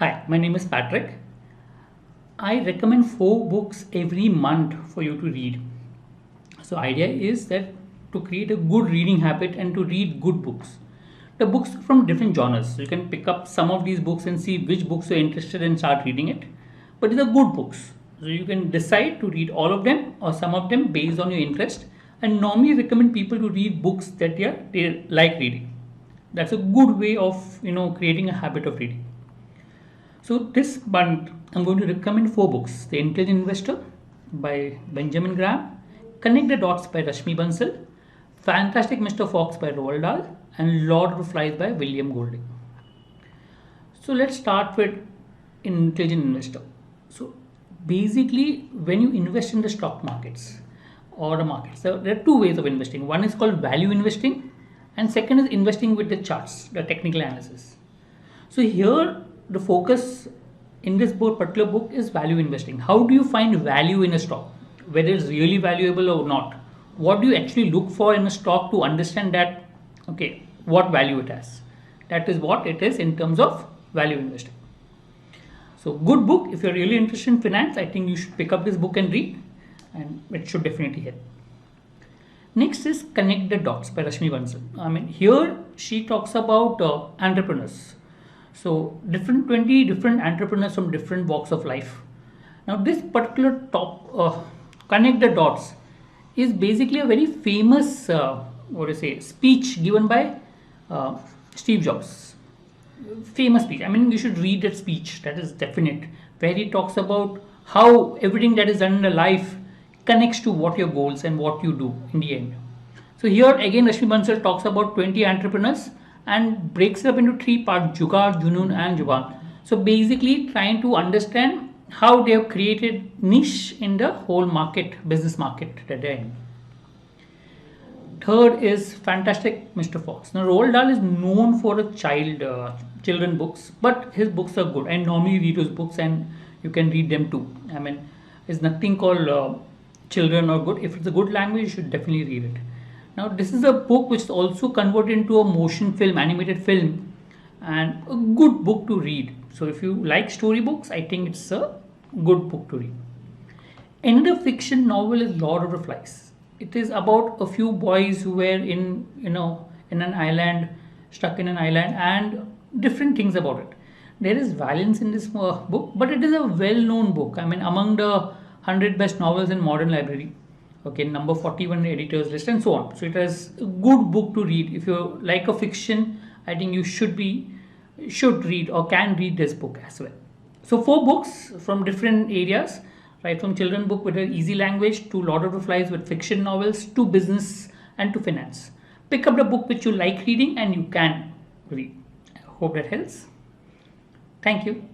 Hi, my name is Patrick. I recommend 4 books every month for you to read. So idea is that to create a good reading habit and to read good books. The books are from different genres. So you can pick up some of these books and see which books you're interested in, start reading it. But these are good books. So you can decide to read all of them or some of them based on your interest. And normally recommend people to read books that they like reading. That's a good way of creating a habit of reading. So this month I'm going to recommend 4 books: The Intelligent Investor by Benjamin Graham, Connect the Dots by Rashmi Bansal, Fantastic Mr. Fox by Roald Dahl, and Lord of the Flies by William Golding. So let's start with Intelligent Investor. So basically, when you invest in the stock markets or the markets, there are two ways of investing. One is called value investing, and second is investing with the charts, the technical analysis. So here the focus in this particular book is value investing. How do you find value in a stock? Whether it's really valuable or not. What do you actually look for in a stock to understand that okay, what value it has? That is what it is in terms of value investing. So good book. If you're really interested in finance, I think you should pick up this book and read, and it should definitely help. Next is Connect the Dots by Rashmi Bansal. Here she talks about entrepreneurs. So 20 different entrepreneurs from different walks of life. Now this particular Connect the Dots is basically a very famous speech given by uh, Steve Jobs. Famous speech. You should read that speech. That is definite. Where he talks about how everything that is done in the life connects to what your goals and what you do in the end. So here again, Rashmi Bansal talks about 20 entrepreneurs and breaks it up into 3 parts: Jugaad, Junoon, and Jugaan. So basically, trying to understand how they have created niche in the whole business market that they're in. Third is Fantastic Mr. Fox. Now, Roald Dahl is known for a children books, but his books are good. I normally read his books, and you can read them too. There's nothing called children or good. If it's a good language, you should definitely read it. Now, this is a book which is also converted into a motion film, animated film, and a good book to read. So, if you like storybooks, I think it's a good book to read. Another fiction novel is Lord of the Flies. It is about a few boys who were in an island, stuck in an island, and different things about it. There is violence in this book, but it is a well-known book. Among the 100 best novels in modern library. Okay, number 41 editors list and so on. So it is a good book to read. If you like a fiction, I think you should read or can read this book as well. So 4 books from different areas, right from children book with an easy language to Lord of the Flies with fiction novels to business and to finance. Pick up the book which you like reading and you can read. I hope that helps. Thank you.